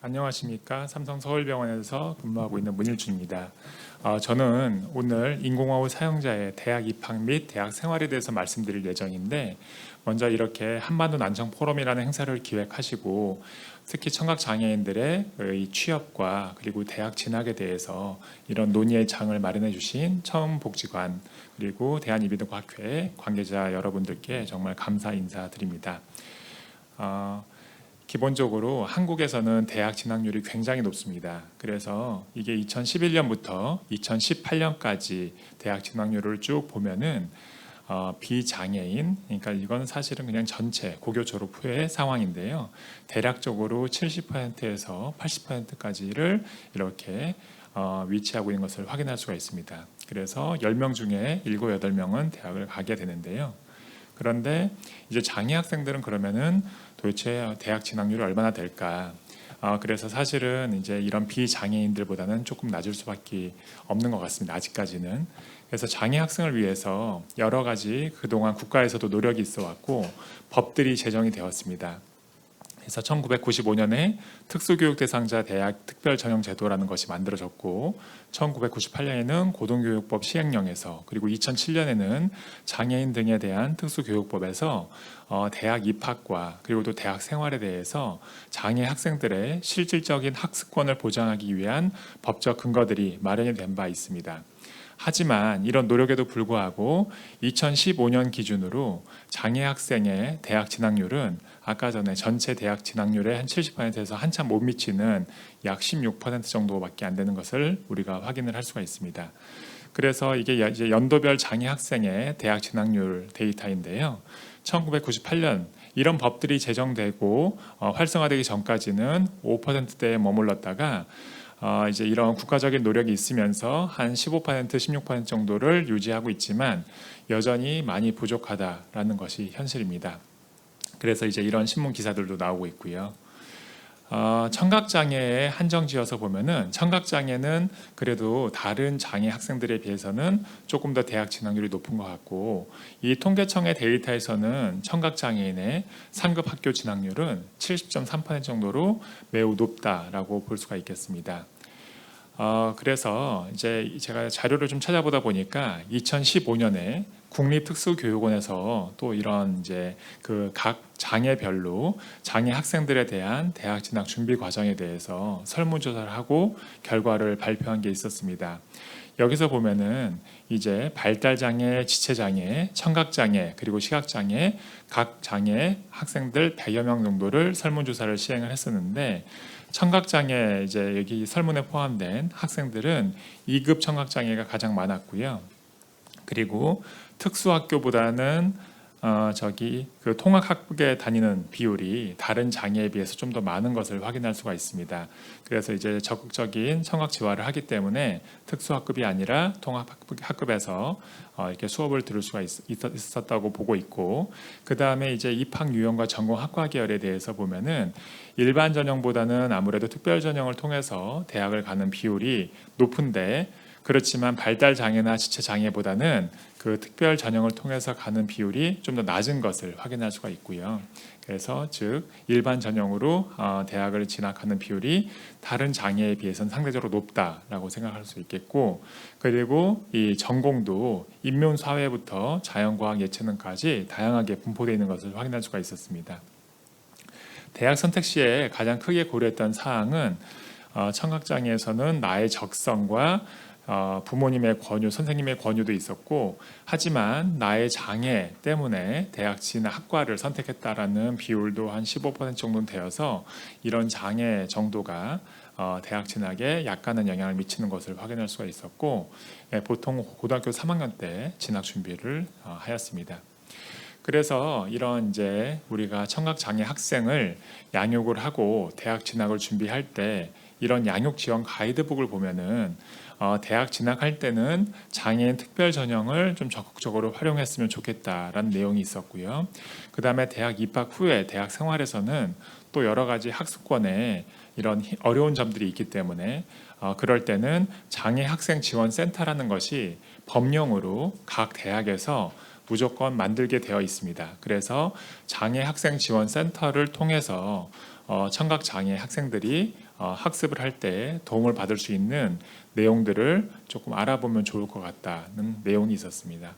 안녕하십니까. 삼성서울병원에서 근무하고 있는 문일주입니다. 저는 오늘 인공호흡 사용자의 대학 입학 및 대학 생활에 대해서 말씀드릴 예정인데, 먼저 이렇게 한반도 난청 포럼이라는 행사를 기획하시고 특히 청각장애인들의 이 취업과 그리고 대학 진학에 대해서 이런 논의의 장을 마련해 주신 처음복지관 그리고 대한이비인후학회 관계자 여러분들께 정말 감사 인사드립니다. 기본적으로 한국에서는 대학 진학률이 굉장히 높습니다. 그래서 이게 2011년부터 2018년까지 대학 진학률을 쭉 보면은 비장애인, 그러니까 이건 사실은 그냥 전체 고교 졸업 후의 상황인데요. 대략적으로 70%에서 80%까지를 이렇게 위치하고 있는 것을 확인할 수가 있습니다. 그래서 10명 중에 7, 8명은 대학을 가게 되는데요. 그런데 이제 장애 학생들은 그러면은 도대체 대학 진학률이 얼마나 될까? 그래서 사실은 이제 이런 비장애인들보다는 조금 낮을 수밖에 없는 것 같습니다. 아직까지는. 그래서 장애 학생을 위해서 여러 가지 그동안 국가에서도 노력이 있어 왔고 법들이 제정이 되었습니다. 그래서 1995년에 특수교육 대상자 대학 특별전형제도라는 것이 만들어졌고 1998년에는 고등교육법 시행령에서 그리고 2007년에는 장애인 등에 대한 특수교육법에서 대학 입학과 그리고 또 대학 생활에 대해서 장애 학생들의 실질적인 학습권을 보장하기 위한 법적 근거들이 마련이 된 바 있습니다. 하지만 이런 노력에도 불구하고 2015년 기준으로 장애 학생의 대학 진학률은 아까 전에 전체 대학 진학률의 한 70%에서 한참 못 미치는 약 16% 정도밖에 안 되는 것을 우리가 확인을 할 수가 있습니다. 그래서 이게 이제 연도별 장애 학생의 대학 진학률 데이터인데요. 1998년 이런 법들이 제정되고 활성화되기 전까지는 5%대에 머물렀다가 이제 이런 국가적인 노력이 있으면서 한 15%, 16% 정도를 유지하고 있지만 여전히 많이 부족하다라는 것이 현실입니다. 그래서 이제 이런 신문 기사들도 나오고 있고요. 청각장애에 한정지어서 보면은 청각장애는 그래도 다른 장애 학생들에 비해서는 조금 더 대학 진학률이 높은 것 같고 이 통계청의 데이터에서는 청각장애인의 상급 학교 진학률은 70.3% 정도로 매우 높다라고 볼 수가 있겠습니다. 그래서 이제 제가 자료를 좀 찾아보다 보니까 2015년에 국립특수교육원에서 또 이런 이제 그 각 장애별로 장애 학생들에 대한 대학 진학 준비 과정에 대해서 설문조사를 하고 결과를 발표한 게 있었습니다. 여기서 보면은 이제 발달장애, 지체장애, 청각장애 그리고 시각장애 각 장애 학생들 100여 명 정도를 설문조사를 시행을 했었는데 청각장애 이제 여기 설문에 포함된 학생들은 2급 청각장애가 가장 많았고요. 그리고 특수학교보다는 그 통학학부에 다니는 비율이 다른 장애에 비해서 좀 더 많은 것을 확인할 수가 있습니다. 그래서 이제 적극적인 청각 지원을 하기 때문에 특수학급이 아니라 통학학급에서 이렇게 수업을 들을 수가 있었다고 보고 있고, 그 다음에 이제 입학 유형과 전공 학과 계열에 대해서 보면은 일반 전형보다는 아무래도 특별 전형을 통해서 대학을 가는 비율이 높은데, 그렇지만 발달 장애나 지체 장애보다는 그 특별 전형을 통해서 가는 비율이 좀 더 낮은 것을 확인할 수가 있고요. 그래서 즉 일반 전형으로 대학을 진학하는 비율이 다른 장애에 비해서는 상대적으로 높다라고 생각할 수 있겠고, 그리고 이 전공도 인문사회부터 자연과학, 예체능까지 다양하게 분포되어 있는 것을 확인할 수가 있었습니다. 대학 선택 시에 가장 크게 고려했던 사항은 청각장애에서는 나의 적성과 부모님의 권유, 선생님의 권유도 있었고, 하지만 나의 장애 때문에 대학 진학 학과를 선택했다라는 비율도 한 15% 정도는 되어서 이런 장애 정도가 대학 진학에 약간은 영향을 미치는 것을 확인할 수가 있었고, 보통 고등학교 3학년 때 진학 준비를 하였습니다. 그래서 이런 이제 우리가 청각장애 학생을 양육을 하고 대학 진학을 준비할 때 이런 양육 지원 가이드북을 보면은 대학 진학할 때는 장애인 특별 전형을 좀 적극적으로 활용했으면 좋겠다라는 내용이 있었고요. 그 다음에 대학 입학 후에 대학 생활에서는 또 여러 가지 학습권에 이런 어려운 점들이 있기 때문에 그럴 때는 장애 학생 지원 센터라는 것이 법령으로 각 대학에서 무조건 만들게 되어 있습니다. 그래서 장애 학생 지원 센터를 통해서 청각 장애 학생들이 학습을 할 때 도움을 받을 수 있는 내용들을 조금 알아보면 좋을 것 같다는 내용이 있었습니다.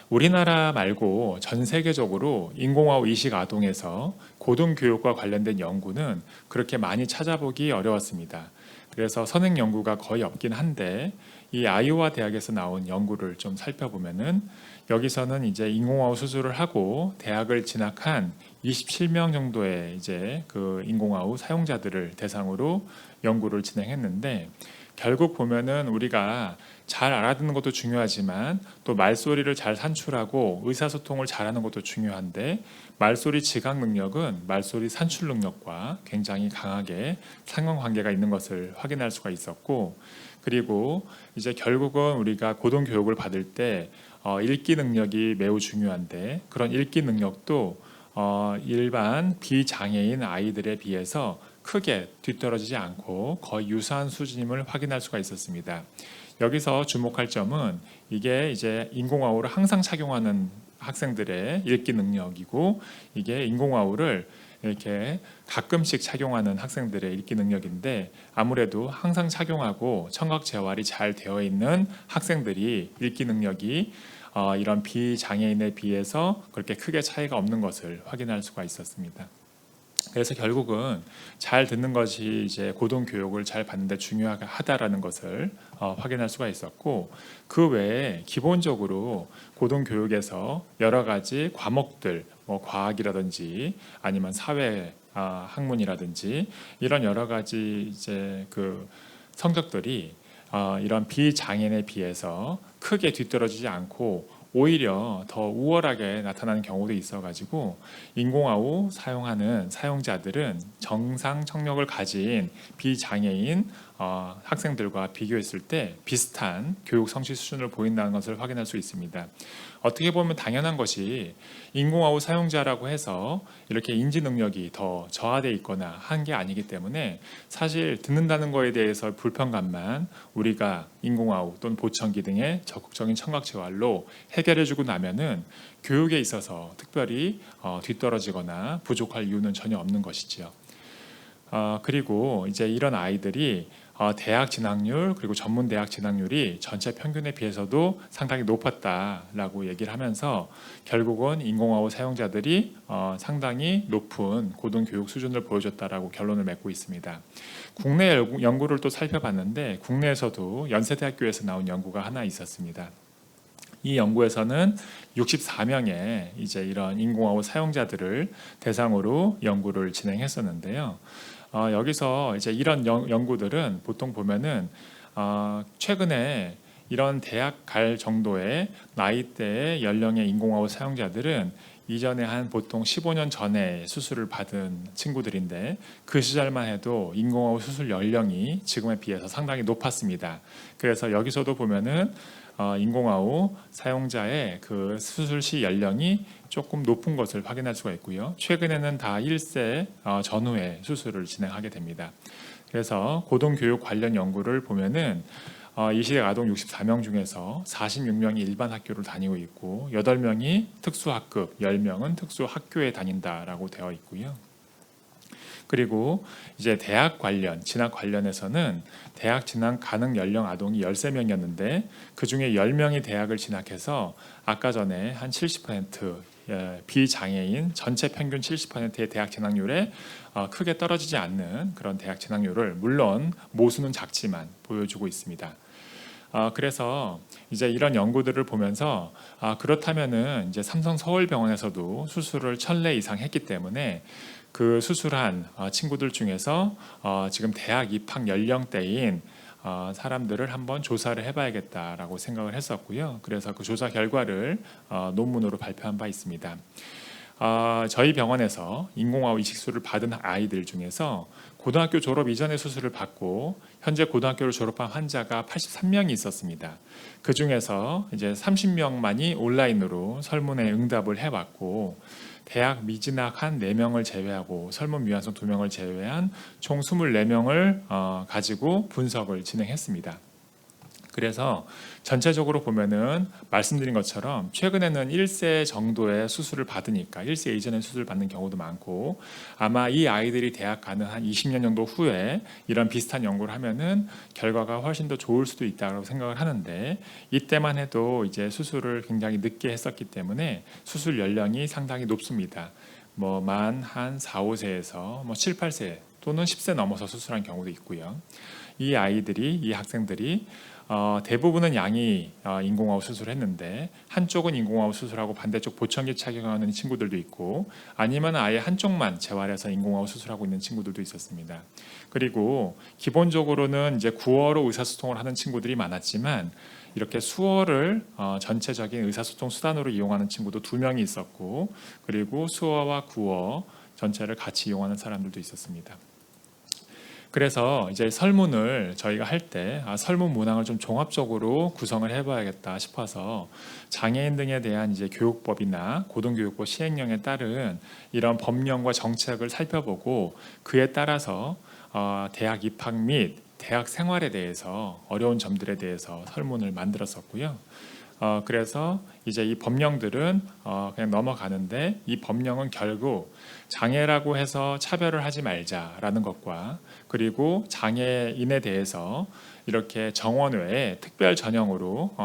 우리나라 말고 전 세계적으로 인공화후 이식 아동에서 고등교육과 관련된 연구는 그렇게 많이 찾아보기 어려웠습니다. 그래서 선행 연구가 거의 없긴 한데 이 아이오와 대학에서 나온 연구를 좀 살펴보면은 여기서는 이제 인공화후 수술을 하고 대학을 진학한 27명 정도의 이제 그 인공화후 사용자들을 대상으로 연구를 진행했는데 결국 보면은 우리가 잘 알아듣는 것도 중요하지만 또 말소리를 잘 산출하고 의사소통을 잘하는 것도 중요한데 말소리 지각 능력은 말소리 산출 능력과 굉장히 강하게 상관관계가 있는 것을 확인할 수가 있었고 그리고 이제 결국은 우리가 고등교육을 받을 때 읽기 능력이 매우 중요한데 그런 읽기 능력도 일반 비장애인 아이들에 비해서 크게 뒤떨어지지 않고 거의 유사한 수준임을 확인할 수가 있었습니다. 여기서 주목할 점은 이게 이제 인공화후를 항상 착용하는 학생들의 읽기 능력이고 이게 인공화후를 이렇게 가끔씩 착용하는 학생들의 읽기 능력인데 아무래도 항상 착용하고 청각 재활이 잘 되어 있는 학생들이 읽기 능력이 이런 비장애인에 비해서 그렇게 크게 차이가 없는 것을 확인할 수가 있었습니다. 그래서 결국은 잘 듣는 것이 이제 고등교육을 잘 받는데 중요하다라는 것을 확인할 수가 있었고 그 외에 기본적으로 고등교육에서 여러 가지 과목들 뭐 과학이라든지 아니면 사회 학문이라든지 이런 여러 가지 이제 그 성적들이 이런 비장애인에 비해서 크게 뒤떨어지지 않고 오히려 더 우월하게 나타나는 경우도 있어가지고 인공화후 사용하는 사용자들은 정상 청력을 가진 비장애인 학생들과 비교했을 때 비슷한 교육 성취 수준을 보인다는 것을 확인할 수 있습니다. 어떻게 보면 당연한 것이 인공화후 사용자라고 해서 이렇게 인지 능력이 더 저하되어 있거나 한 게 아니기 때문에 사실 듣는다는 거에 대해서 불편감만 우리가 인공화후 또는 보청기 등의 적극적인 청각 재활로 해결해주고 나면은 교육에 있어서 특별히 뒤떨어지거나 부족할 이유는 전혀 없는 것이지요. 그리고 이제 이런 아이들이 대학 진학률 그리고 전문 대학 진학률이 전체 평균에 비해서도 상당히 높았다라고 얘기를 하면서 결국은 인공화후 사용자들이 상당히 높은 고등교육 수준을 보여줬다라고 결론을 맺고 있습니다. 국내 연구를 또 살펴봤는데 국내에서도 연세대학교에서 나온 연구가 하나 있었습니다. 이 연구에서는 64명의 이제 이런 인공화후 사용자들을 대상으로 연구를 진행했었는데요. 여기서 이제 이런 연구들은 보통 보면은 최근에 이런 대학 갈 정도의 나이대의 연령의 인공화후 사용자들은 이전에 한 보통 15년 전에 수술을 받은 친구들인데 그 시절만 해도 인공화후 수술 연령이 지금에 비해서 상당히 높았습니다. 그래서 여기서도 보면은 인공화후 사용자의 그 수술 시 연령이 조금 높은 것을 확인할 수가 있고요. 최근에는 다 1세 전후에 수술을 진행하게 됩니다. 그래서 고등교육 관련 연구를 보면은 이 시대 아동 64명 중에서 46명이 일반 학교를 다니고 있고 8명이 특수학급, 10명은 특수학교에 다닌다라고 되어 있고요. 그리고 이제 대학 관련, 진학 관련해서는 대학 진학 가능 연령 아동이 13명이었는데 그 중에 10명이 대학을 진학해서 아까 전에 한 70% 비장애인 전체 평균 70%의 대학 진학률에 크게 떨어지지 않는 그런 대학 진학률을 물론 모수는 작지만 보여주고 있습니다. 그래서 이제 이런 연구들을 보면서 그렇다면은 이제 삼성 서울병원에서도 수술을 1000례 이상 했기 때문에 그 수술한 친구들 중에서 지금 대학 입학 연령대인 사람들을 한번 조사를 해봐야겠다라고 생각을 했었고요. 그래서 그 조사 결과를 논문으로 발표한 바 있습니다. 저희 병원에서 인공화후 이식술을 받은 아이들 중에서 고등학교 졸업 이전에 수술을 받고 현재 고등학교를 졸업한 환자가 83명이 있었습니다. 그 중에서 이제 30명만이 온라인으로 설문에 응답을 해왔고 대학 미진학한 4명을 제외하고 설문 미완성 2명을 제외한 총 24명을 가지고 분석을 진행했습니다. 그래서 전체적으로 보면은 말씀드린 것처럼 최근에는 1세 정도의 수술을 받으니까 1세 이전에 수술을 받는 경우도 많고, 아마 이 아이들이 대학 가는 한 20년 정도 후에 이런 비슷한 연구를 하면은 결과가 훨씬 더 좋을 수도 있다고 생각을 하는데, 이때만 해도 이제 수술을 굉장히 늦게 했었기 때문에 수술 연령이 상당히 높습니다. 뭐 만 한 4, 5세에서 뭐 7, 8세 또는 10세 넘어서 수술한 경우도 있고요. 이 아이들이, 이 학생들이 대부분은 양이 인공호흡 수술을 했는데, 한쪽은 인공호흡 수술하고 반대쪽 보청기 착용하는 친구들도 있고, 아니면 아예 한쪽만 재활해서 인공호흡 수술하고 있는 친구들도 있었습니다. 그리고 기본적으로는 이제 구어로 의사소통을 하는 친구들이 많았지만, 이렇게 수어를 전체적인 의사소통 수단으로 이용하는 친구도 2명이 있었고, 그리고 수어와 구어 전체를 같이 이용하는 사람들도 있었습니다. 그래서 이제 설문을 저희가 할 때 설문 문항을 좀 종합적으로 구성을 해봐야겠다 싶어서, 장애인 등에 대한 이제 교육법이나 고등교육법 시행령에 따른 이런 법령과 정책을 살펴보고, 그에 따라서 대학 입학 및 대학 생활에 대해서 어려운 점들에 대해서 설문을 만들었었고요. 그래서 이제 이 법령들은 그냥 넘어가는데, 이 법령은 결국 장애라고 해서 차별을 하지 말자라는 것과, 그리고 장애인에 대해서 이렇게 정원 외에 특별 전형으로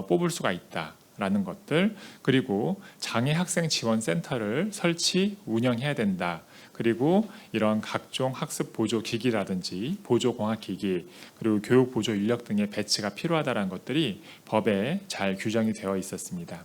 뽑을 수가 있다라는 것들, 그리고 장애 학생 지원 센터를 설치 운영해야 된다. 그리고 이런 각종 학습 보조 기기라든지 보조 공학 기기, 그리고 교육 보조 인력 등의 배치가 필요하다는 것들이 법에 잘 규정이 되어 있었습니다.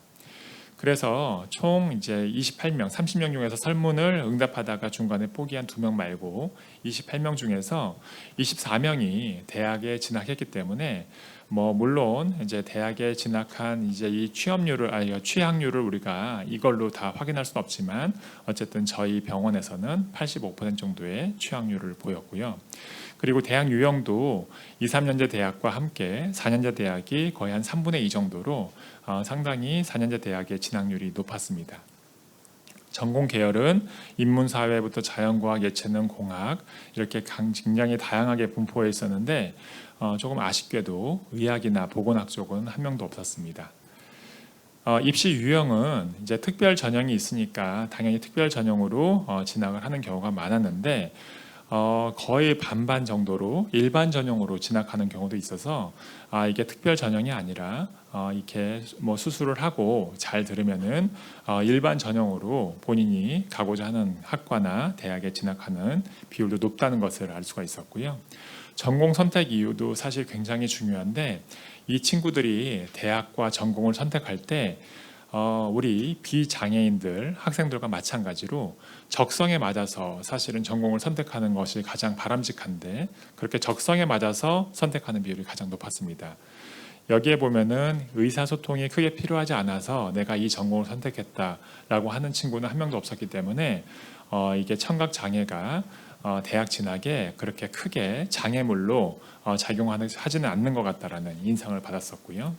그래서 총 이제 28명, 30명 중에서 설문을 응답하다가 중간에 포기한 2명 말고 28명 중에서 24명이 대학에 진학했기 때문에, 물론 이제 대학에 진학한 이제 이 취학률을 우리가 이걸로 다 확인할 수는 없지만, 어쨌든 저희 병원에서는 85% 정도의 취학률을 보였고요. 그리고 대학 유형도 2, 3년제 대학과 함께 4년제 대학이 거의 한 3분의 2 정도로 상당히 4년제 대학의 진학률이 높았습니다. 전공 계열은 인문사회부터 자연과학, 예체능, 공학 이렇게 굉장히 다양하게 분포해 있었는데, 조금 아쉽게도 의학이나 보건학 쪽은 한 명도 없었습니다. 입시 유형은 이제 특별 전형이 있으니까 당연히 특별 전형으로 진학을 하는 경우가 많았는데, 거의 반반 정도로 일반 전형으로 진학하는 경우도 있어서, 이게 특별 전형이 아니라 이렇게 수술을 하고 잘 들으면은 일반 전형으로 본인이 가고자 하는 학과나 대학에 진학하는 비율도 높다는 것을 알 수가 있었고요. 전공 선택 이유도 사실 굉장히 중요한데, 이 친구들이 대학과 전공을 선택할 때 우리 비장애인들 학생들과 마찬가지로 적성에 맞아서 사실은 전공을 선택하는 것이 가장 바람직한데, 그렇게 적성에 맞아서 선택하는 비율이 가장 높았습니다. 여기에 보면은 의사소통이 크게 필요하지 않아서 내가 이 전공을 선택했다라고 하는 친구는 한 명도 없었기 때문에, 이게 청각 장애가 대학 진학에 그렇게 크게 장애물로 작용하지는 않는 것 같다라는 인상을 받았었고요.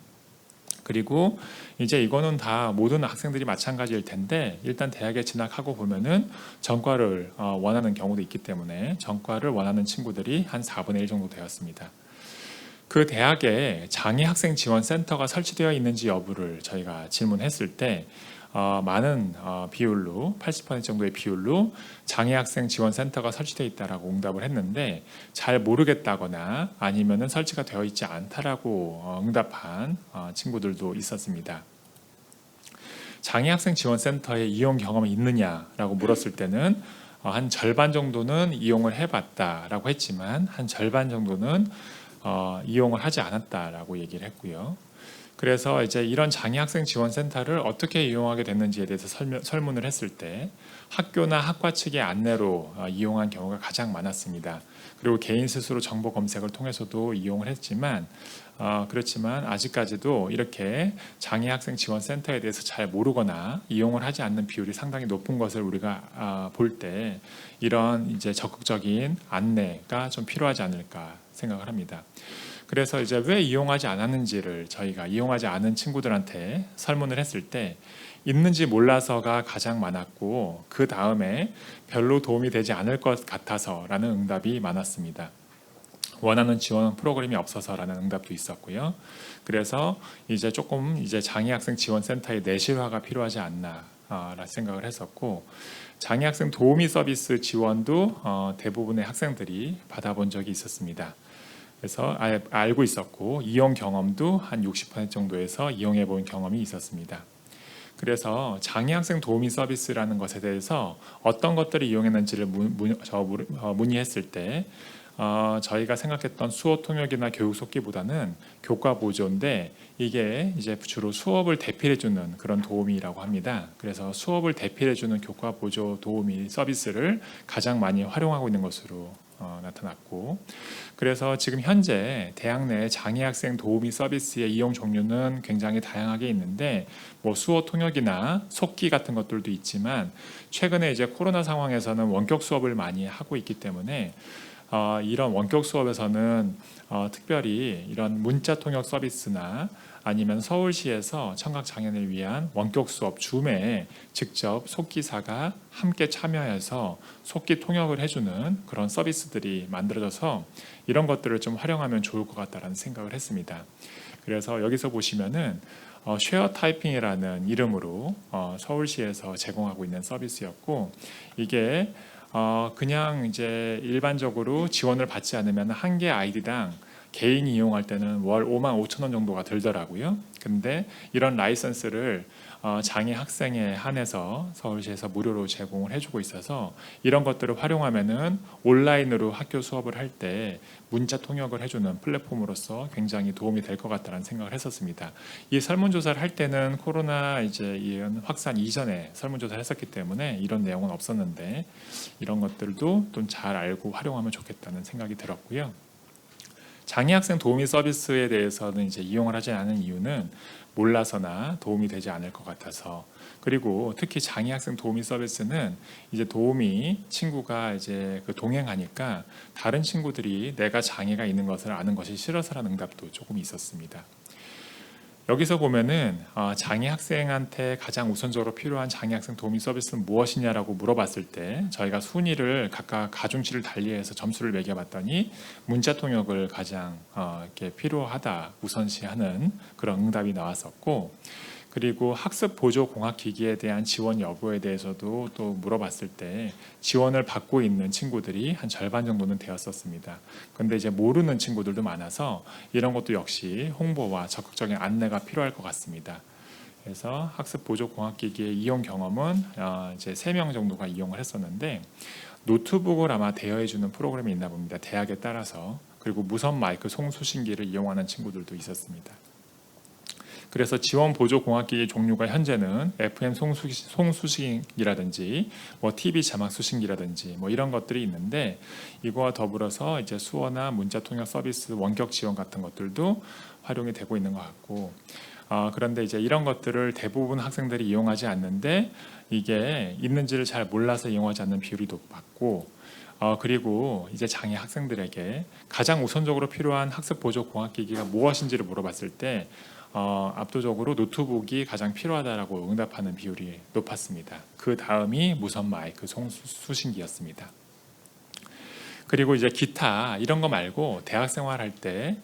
그리고 이제 이거는 다 모든 학생들이 마찬가지일 텐데, 일단 대학에 진학하고 보면은 전과를 원하는 경우도 있기 때문에 전과를 원하는 친구들이 한 4분의 1 정도 되었습니다. 그 대학에 장애 학생 지원 센터가 설치되어 있는지 여부를 저희가 질문했을 때, 많은 비율로 80% 정도의 비율로 장애 학생 지원 센터가 설치되어 있다라고 응답을 했는데, 잘 모르겠다거나 아니면은 설치가 되어 있지 않다라고 응답한 친구들도 있었습니다. 장애 학생 지원 센터에 이용 경험이 있느냐라고 물었을 때는 한 절반 정도는 이용을 해봤다라고 했지만, 한 절반 정도는 이용을 하지 않았다라고 얘기를 했고요. 그래서 이제 이런 장애학생 지원센터를 어떻게 이용하게 됐는지에 대해서 설문을 했을 때, 학교나 학과 측의 안내로 이용한 경우가 가장 많았습니다. 그리고 개인 스스로 정보 검색을 통해서도 이용을 했지만, 그렇지만 아직까지도 이렇게 장애학생 지원센터에 대해서 잘 모르거나 이용을 하지 않는 비율이 상당히 높은 것을 우리가 볼 때, 이런 이제 적극적인 안내가 좀 필요하지 않을까 생각을 합니다. 그래서 이제 왜 이용하지 않았는지를 저희가 이용하지 않은 친구들한테 설문을 했을 때, 있는지 몰라서가 가장 많았고, 그 다음에 별로 도움이 되지 않을 것 같아서라는 응답이 많았습니다. 원하는 지원 프로그램이 없어서라는 응답도 있었고요. 그래서 이제 조금 이제 장애학생 지원센터의 내실화가 필요하지 않나 라는 생각을 했었고, 장애학생 도우미 서비스 지원도 대부분의 학생들이 받아본 적이 있었습니다. 그래서 알고 있었고 이용 경험도 한 60% 정도에서 이용해 본 경험이 있었습니다. 그래서 장애학생 도우미 서비스라는 것에 대해서 어떤 것들을 이용했는지를 문의했을 때 저희가 생각했던 수업 통역이나 교육 속기보다는 교과 보조인데, 이게 이제 주로 수업을 대필해주는 그런 도우미라고 합니다. 그래서 수업을 대필해주는 교과 보조 도우미 서비스를 가장 많이 활용하고 있는 것으로 나타났고, 그래서 지금 현재 대학 내 장애학생 도우미 서비스의 이용 종류는 굉장히 다양하게 있는데, 뭐 수어 통역이나 속기 같은 것들도 있지만, 최근에 이제 코로나 상황에서는 원격 수업을 많이 하고 있기 때문에 이런 원격 수업에서는 특별히 이런 문자 통역 서비스나 아니면 서울시에서 청각장애인을 위한 원격 수업 줌에 직접 속기사가 함께 참여해서 속기 통역을 해주는 그런 서비스들이 만들어져서 이런 것들을 좀 활용하면 좋을 것 같다는 생각을 했습니다. 그래서 여기서 보시면은 쉐어 타이핑이라는 이름으로 서울시에서 제공하고 있는 서비스였고, 이게 그냥 이제 일반적으로 지원을 받지 않으면 한 개 아이디당 개인이 이용할 때는 월 5만 5천 원 정도가 들더라고요. 근데 이런 라이선스를 장애 학생에 한해서 서울시에서 무료로 제공을 해주고 있어서, 이런 것들을 활용하면은 온라인으로 학교 수업을 할 때 문자 통역을 해주는 플랫폼으로서 굉장히 도움이 될 것 같다는 생각을 했었습니다. 이 설문조사를 할 때는 코로나 이제 확산 이전에 설문조사를 했었기 때문에 이런 내용은 없었는데, 이런 것들도 좀 잘 알고 활용하면 좋겠다는 생각이 들었고요. 장애학생 도우미 서비스에 대해서는 이제 이용을 하지 않은 이유는 몰라서나 도움이 되지 않을 것 같아서, 그리고 특히 장애학생 도우미 서비스는 이제 도우미 친구가 이제 동행하니까 다른 친구들이 내가 장애가 있는 것을 아는 것이 싫어서라는 응답도 조금 있었습니다. 여기서 보면은 장애 학생한테 가장 우선적으로 필요한 장애 학생 도우미 서비스는 무엇이냐라고 물어봤을 때, 저희가 순위를 각각 가중치를 달리해서 점수를 매겨봤더니 문자 통역을 가장 이렇게 필요하다 우선시하는 그런 응답이 나왔었고, 그리고 학습 보조 공학 기기에 대한 지원 여부에 대해서도 또 물어봤을 때 지원을 받고 있는 친구들이 한 절반 정도는 되었었습니다. 그런데 이제 모르는 친구들도 많아서 이런 것도 역시 홍보와 적극적인 안내가 필요할 것 같습니다. 그래서 학습 보조 공학 기기의 이용 경험은 이제 3명 정도가 이용을 했었는데, 노트북을 아마 대여해 주는 프로그램이 있나 봅니다. 대학에 따라서. 그리고 무선 마이크 송수신기를 이용하는 친구들도 있었습니다. 그래서 지원 보조 공학기기 종류가 현재는 FM 송수신기라든지 뭐 TV 자막 수신기라든지 뭐 이런 것들이 있는데, 이거와 더불어서 이제 수어나 문자 통역 서비스 원격 지원 같은 것들도 활용이 되고 있는 것 같고, 그런데 이제 이런 것들을 대부분 학생들이 이용하지 않는데, 이게 있는지를 잘 몰라서 이용하지 않는 비율이 높았고, 그리고 이제 장애 학생들에게 가장 우선적으로 필요한 학습 보조 공학기기가 무엇인지를 물어봤을 때 압도적으로 노트북이 가장 필요하다라고 응답하는 비율이 높았습니다. 그 다음이 무선 마이크 송수신기였습니다. 그리고 이제 기타 이런 거 말고 대학 생활할 때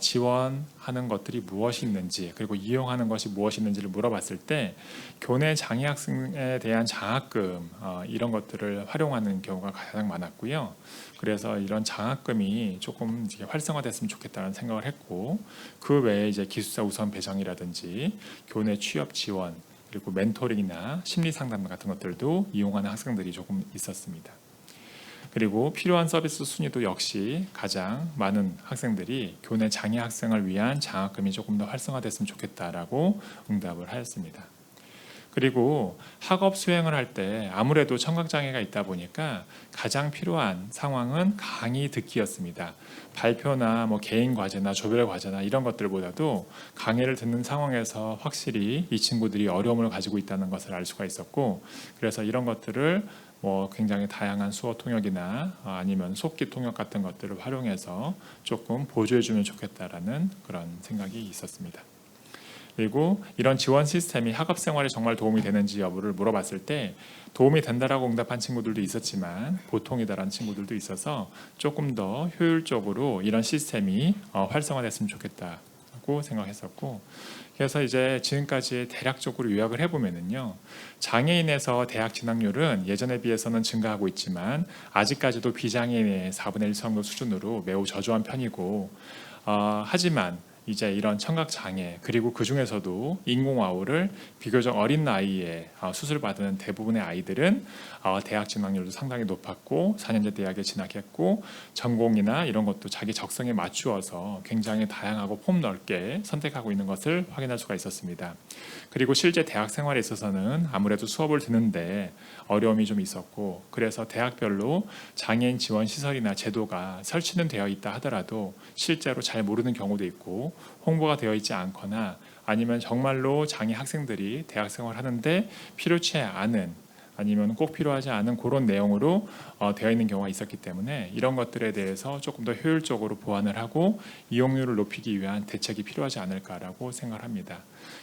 지원하는 것들이 무엇이 있는지, 그리고 이용하는 것이 무엇이 있는지를 물어봤을 때 교내 장애 학생에 대한 장학금 이런 것들을 활용하는 경우가 가장 많았고요. 그래서 이런 장학금이 조금 이제 활성화됐으면 좋겠다는 생각을 했고, 그 외에 이제 기숙사 우선 배정이라든지 교내 취업 지원, 그리고 멘토링이나 심리 상담 같은 것들도 이용하는 학생들이 조금 있었습니다. 그리고 필요한 서비스 순위도 역시 가장 많은 학생들이 교내 장애 학생을 위한 장학금이 조금 더 활성화됐으면 좋겠다라고 응답을 하였습니다. 그리고 학업 수행을 할 때 아무래도 청각장애가 있다 보니까 가장 필요한 상황은 강의 듣기였습니다. 발표나 뭐 개인 과제나 조별 과제나 이런 것들보다도 강의를 듣는 상황에서 확실히 이 친구들이 어려움을 가지고 있다는 것을 알 수가 있었고, 그래서 이런 것들을 뭐 굉장히 다양한 수어 통역이나 아니면 속기 통역 같은 것들을 활용해서 조금 보조해 주면 좋겠다라는 그런 생각이 있었습니다. 그리고 이런 지원 시스템이 학업 생활에 정말 도움이 되는지 여부를 물어봤을 때 도움이 된다라고 응답한 친구들도 있었지만 보통이다라는 친구들도 있어서 조금 더 효율적으로 이런 시스템이 활성화됐으면 좋겠다고 생각했었고, 그래서 이제 지금까지 대략적으로 요약을 해보면은요, 장애인에서 대학 진학률은 예전에 비해서는 증가하고 있지만 아직까지도 비장애인의 4분의 1 정도 수준으로 매우 저조한 편이고, 하지만 이제 이런 청각 장애 그리고 그 중에서도 인공와우를 비교적 어린 나이에 수술받은 대부분의 아이들은 대학 진학률도 상당히 높았고 4년제 대학에 진학했고 전공이나 이런 것도 자기 적성에 맞추어서 굉장히 다양하고 폭넓게 선택하고 있는 것을 확인할 수가 있었습니다. 그리고 실제 대학 생활에 있어서는 아무래도 수업을 듣는데 어려움이 좀 있었고, 그래서 대학별로 장애인 지원 시설이나 제도가 설치는 되어 있다 하더라도 실제로 잘 모르는 경우도 있고 홍보가 되어 있지 않거나 아니면 정말로 장애 학생들이 대학 생활하는데 필요치 않은 아니면 꼭 필요하지 않은 그런 내용으로 되어 있는 경우가 있었기 때문에 이런 것들에 대해서 조금 더 효율적으로 보완을 하고 이용률을 높이기 위한 대책이 필요하지 않을까라고 생각을 합니다.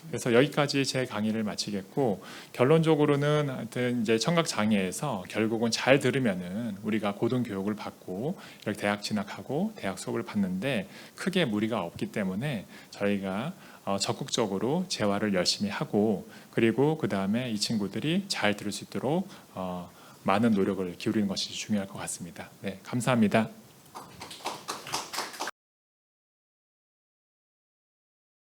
그래서 여기까지 제 강의를 마치겠고, 결론적으로는 하여튼 이제 청각 장애에서 결국은 잘 들으면은 우리가 고등 교육을 받고 이렇게 대학 진학하고 대학 수업을 받는데 크게 무리가 없기 때문에 저희가 적극적으로 재활을 열심히 하고, 그리고 그 다음에 이 친구들이 잘 들을 수 있도록 많은 노력을 기울이는 것이 중요할 것 같습니다. 네, 감사합니다.